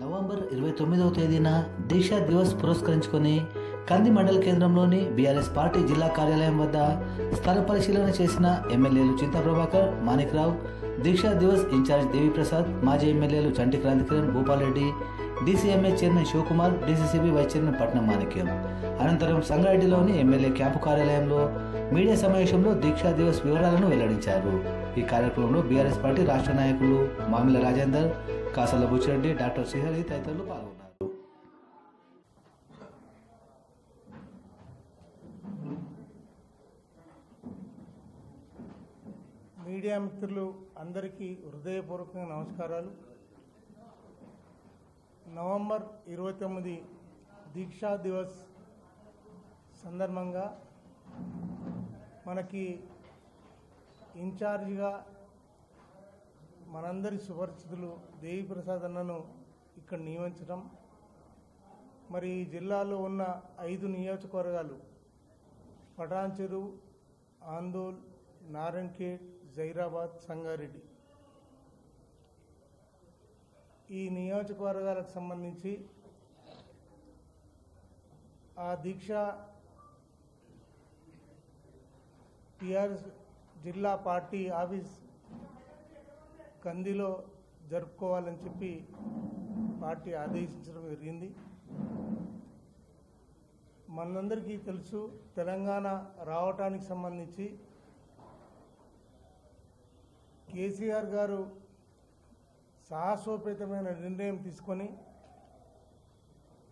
November 29వ తేదీన దీక్షా దివస్ పురస్కరించుకొని కంది మండల కేంద్రంలోని బీఆర్ఎస్ పార్టీ జిల్లా కార్యాలయం వద్ద స్థల పరిశీలన చేసిన ఎమ్మెల్యేలు చింతా ప్రభాకర్, మాణిక్రావు, దీక్షా దివస్ ఇన్ఛార్జ్ దేవిప్రసాద్, మాజీ ఎమ్మెల్యేలు Chanti Krantikiran, Bhupal Reddy, DCMA chairman Shivakumar, DCCB vice chairman Patnam Manikyam. అనంతరం సంగారెడ్డిలోని ఎమ్మెల్యే క్యాంపు కార్యాలయంలో మీడియా సమావేశంలో దీక్షా దివస్ వివరాలను వెల్లడించారు. ఈ కార్యక్రమంలో బీఆర్ఎస్ పార్టీ రాష్ట్ర నాయకులు మామిల రాజేందర్, కాసల బుచ్చిరెడ్డి, డాక్టర్ శ్రీహరి తదితరులు పాల్గొన్నారు. మీడియా మిత్రులు అందరికీ హృదయపూర్వకంగా నమస్కారాలు. నవంబర్ 29 దీక్షా దివస్ సందర్భంగా మనకి ఇన్ఛార్జిగా మనందరి సుపరిచితులు దేవిప్రసాద్ అన్నను ఇక్కడ నియమించడం, మరి ఈ జిల్లాలో ఉన్న 5 నియోజకవర్గాలు పటాన్చెరు, ఆందోళ్, నారాయణఖేడ్, జైరాబాద్, సంగారెడ్డి, ఈ నియోజకవర్గాలకు సంబంధించి ఆ దీక్ష టీఆర్ఎస్ జిల్లా పార్టీ ఆఫీస్ కందిలో జరుపుకోవాలని చెప్పి పార్టీ ఆదేశించడం జరిగింది. మనందరికీ తెలుసు, తెలంగాణ రావటానికి సంబంధించి కేసీఆర్ గారు సాహసోపేతమైన నిర్ణయం తీసుకొని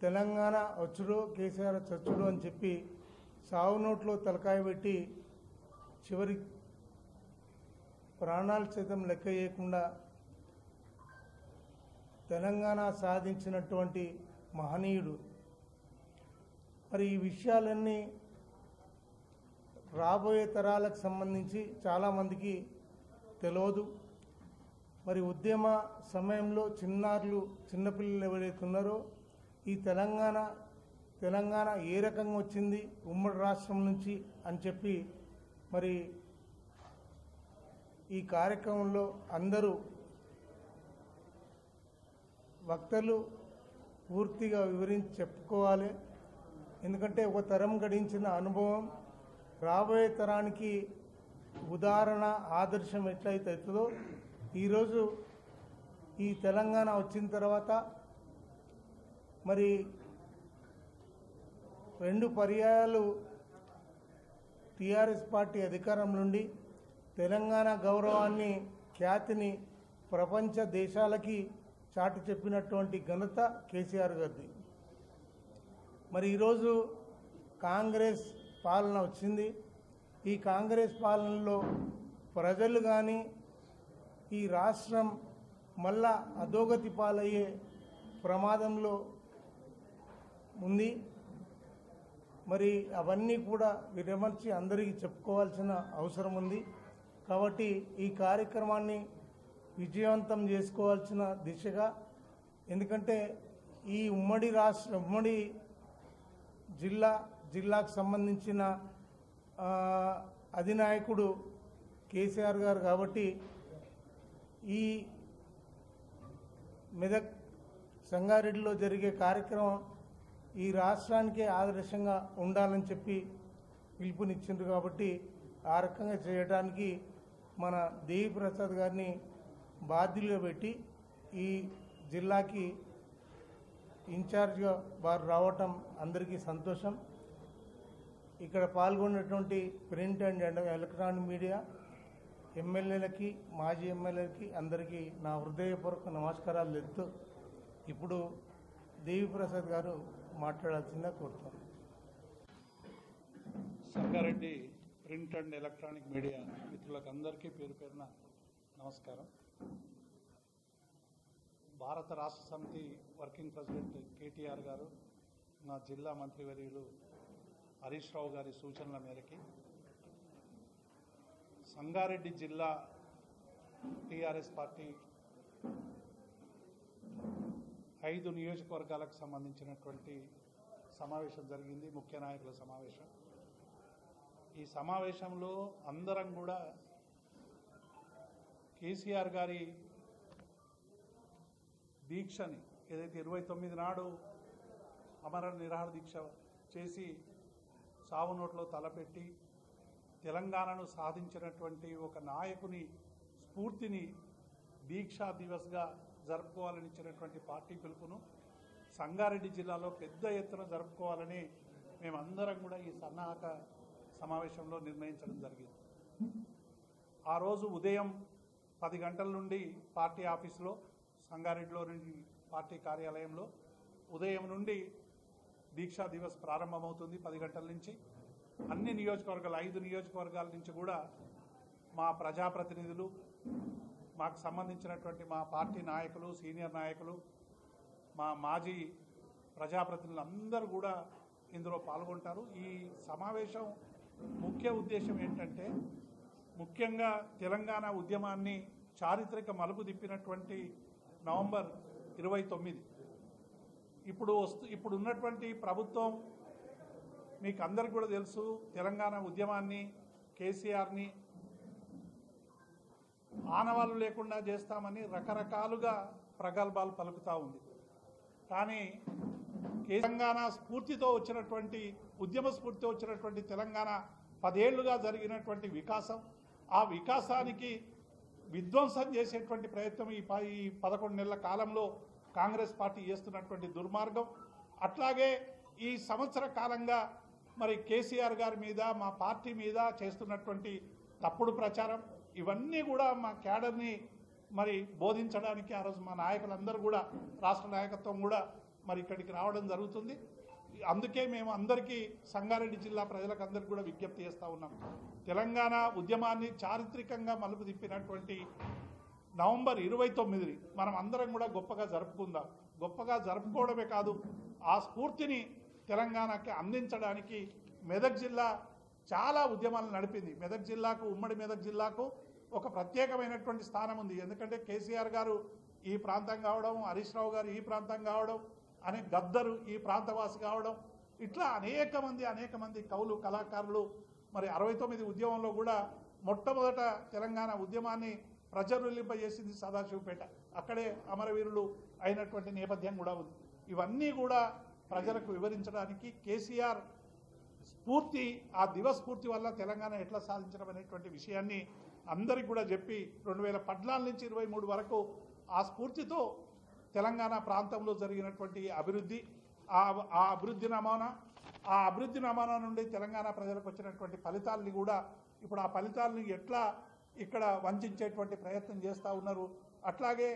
తెలంగాణ వచ్చుడో కేసీఆర్ చచ్చుడో అని చెప్పి సావు నోట్లో తలకాయ పెట్టి చివరి ప్రాణాలు సైతం లెక్క చేయకుండా తెలంగాణ సాధించినటువంటి మహనీయుడు. మరి ఈ విషయాలన్నీ రాబోయే తరాలకు సంబంధించి చాలామందికి తెలియదు. మరి ఉద్యమ సమయంలో చిన్నపిల్లలు ఎవరైతే ఉన్నారో ఈ తెలంగాణ ఏ రకంగా వచ్చింది ఉమ్మడి రాష్ట్రం నుంచి అని చెప్పి మరి ఈ కార్యక్రమంలో అందరూ వక్తలు పూర్తిగా వివరించి చెప్పుకోవాలి. ఎందుకంటే ఒక తరం గడించిన అనుభవం రాబోయే తరానికి ఉదాహరణ, ఆదర్శం ఎట్లయితే అవుతుందో, ఈరోజు ఈ తెలంగాణ వచ్చిన తర్వాత మరి 2 పర్యాయాలు టీఆర్ఎస్ పార్టీ అధికారం నుండి తెలంగాణ గౌరవాన్ని, ఖ్యాతిని ప్రపంచ దేశాలకి చాటి చెప్పినటువంటి ఘనత కేసీఆర్ గారిది. మరి ఈరోజు కాంగ్రెస్ పాలన వచ్చింది. ఈ కాంగ్రెస్ పాలనలో ప్రజలు కానీ ఈ రాష్ట్రం మళ్ళా అధోగతి పాలయ్యే ప్రమాదంలో ఉంది. మరి అవన్నీ కూడా విరమర్చి అందరికీ చెప్పుకోవాల్సిన అవసరం ఉంది. కాబట్టి ఈ కార్యక్రమాన్ని విజయవంతం చేసుకోవాల్సిన దిశగా, ఎందుకంటే ఈ ఉమ్మడి జిల్లాకు సంబంధించిన అధినాయకుడు కేసీఆర్ గారు కాబట్టి ఈ మెదక్ సంగారెడ్డిలో జరిగే కార్యక్రమం ఈ రాష్ట్రానికే ఆదర్శంగా ఉండాలని చెప్పి పిలుపునిచ్చిండ్రు. కాబట్టి ఆ రకంగా చేయడానికి మన దేవిప్రసాద్ గారిని బాధ్యులుగా పెట్టి ఈ జిల్లాకి ఇన్ఛార్జ్గా వారు రావటం అందరికీ సంతోషం. ఇక్కడ పాల్గొన్నటువంటి ప్రింట్ అండ్ ఎలక్ట్రానిక్ మీడియా ఎమ్మెల్యేలకి, మాజీ ఎమ్మెల్యేలకి అందరికీ నా హృదయపూర్వక నమస్కారాలు తెలుపుతూ ఇప్పుడు దేవిప్రసాద్ గారు మాట్లాడాల్సిందిగా కోరుతాను. Sangareddy print and electronic media మిత్రులకు అందరికీ పేరు పేరున నమస్కారం. భారత రాష్ట్ర సమితి వర్కింగ్ ప్రెసిడెంట్ కేటీఆర్ గారు, నా జిల్లా మంత్రివర్యులు హరీష్ రావు గారి సూచనల మేరకి సంగారెడ్డి జిల్లా టీఆర్ఎస్ పార్టీ 5 నియోజకవర్గాలకు సంబంధించినటువంటి సమావేశం జరిగింది, ముఖ్య నాయకుల సమావేశం. ఈ సమావేశంలో అందరం కూడా కేసీఆర్ గారి దీక్షని ఏదైతే 29 నాడు అమర నిరాహార దీక్ష చేసి సావు నోట్లో తలపెట్టి తెలంగాణను సాధించినటువంటి ఒక నాయకుని స్ఫూర్తిని దీక్షా దివస్గా జరుపుకోవాలని ఇచ్చినటువంటి పార్టీ పిలుపును సంగారెడ్డి జిల్లాలో పెద్ద ఎత్తున జరుపుకోవాలని మేమందరం కూడా ఈ సన్నాహక సమావేశంలో నిర్ణయించడం జరిగింది. ఆ రోజు ఉదయం 10 గంటల నుండి పార్టీ ఆఫీసులో సంగారెడ్డిలో నుండి పార్టీ కార్యాలయంలో ఉదయం నుండి దీక్షా దివస్ ప్రారంభమవుతుంది. 10 గంటల నుంచి అన్ని నియోజకవర్గాలు 5 నియోజకవర్గాల నుంచి కూడా మా ప్రజాప్రతినిధులు, మాకు సంబంధించినటువంటి మా పార్టీ నాయకులు, సీనియర్ నాయకులు, మా మాజీ ప్రజాప్రతినిధులు అందరూ కూడా ఇందులో పాల్గొంటారు. ఈ సమావేశం ముఖ్య ఉద్దేశం ఏంటంటే, ముఖ్యంగా తెలంగాణ ఉద్యమాన్ని చారిత్రక మలుపు తిప్పినటువంటి నవంబర్ 29 ఇప్పుడు ఉన్నటువంటి ప్రభుత్వం మీకు అందరికీ కూడా తెలుసు, తెలంగాణ ఉద్యమాన్ని కేసీఆర్ని ఆనవాళ్ళు లేకుండా చేస్తామని రకరకాలుగా ప్రగల్భాలు పలుకుతూ ఉంది. కానీ తెలంగాణ స్ఫూర్తితో వచ్చినటువంటి ఉద్యమ స్ఫూర్తితో వచ్చినటువంటి తెలంగాణ 10 ఏళ్లుగా జరిగినటువంటి వికాసం, ఆ వికాసానికి విధ్వంసం చేసేటువంటి ప్రయత్నం ఈ 11 నెలల కాలంలో కాంగ్రెస్ పార్టీ చేస్తున్నటువంటి దుర్మార్గం, అట్లాగే ఈ సంవత్సర కాలంగా మరి కేసీఆర్ గారి మీద మా పార్టీ మీద చేస్తున్నటువంటి తప్పుడు ప్రచారం, ఇవన్నీ కూడా మా క్యాడర్ని మరి బోధించడానికి ఆ రోజు మా నాయకులందరూ కూడా, రాష్ట్ర నాయకత్వం కూడా మరి ఇక్కడికి రావడం జరుగుతుంది. అందుకే మేము అందరికీ సంగారెడ్డి జిల్లా ప్రజలకు అందరికీ కూడా విజ్ఞప్తి చేస్తూ ఉన్నాం. తెలంగాణ ఉద్యమాన్ని చారిత్రకంగా మలుపు తిప్పినటువంటి నవంబర్ 29 మనం అందరం కూడా గొప్పగా జరుపుకుందాం. గొప్పగా జరుపుకోవడమే కాదు, ఆ స్ఫూర్తిని తెలంగాణకి అందించడానికి మెదక్ జిల్లా చాలా ఉద్యమాలు నడిపింది. మెదక్ జిల్లాకు, ఉమ్మడి మెదక్ జిల్లాకు ఒక ప్రత్యేకమైనటువంటి స్థానం ఉంది. ఎందుకంటే కేసీఆర్ గారు ఈ ప్రాంతం కావడం, హరీష్ రావు గారు ఈ ప్రాంతం కావడం, అనే గద్దరు ఈ ప్రాంతవాసి కావడం, ఇట్లా అనేక మంది కవులు, కళాకారులు మరి 69 ఉద్యమంలో కూడా మొట్టమొదట తెలంగాణ ఉద్యమాన్ని ప్రజ్వలింపజేసింది సదాశివపేట. అక్కడే అమరవీరులు అయినటువంటి నేపథ్యం కూడా ఉంది. ఇవన్నీ కూడా ప్రజలకు వివరించడానికి కేసీఆర్ స్ఫూర్తి, ఆ దివస్ఫూర్తి వల్ల తెలంగాణ ఎట్లా సాధించడం అనేటువంటి విషయాన్ని అందరికీ కూడా చెప్పి 2014 నుంచి 23 వరకు ఆ స్ఫూర్తితో తెలంగాణ ప్రాంతంలో జరిగినటువంటి అభివృద్ధి, ఆ అభివృద్ధి నమూనా నుండి తెలంగాణ ప్రజలకు వచ్చినటువంటి ఫలితాలని కూడా ఇప్పుడు ఆ ఫలితాలని ఎట్లా ఇక్కడ వంచేటువంటి ప్రయత్నం చేస్తూ ఉన్నారు. అట్లాగే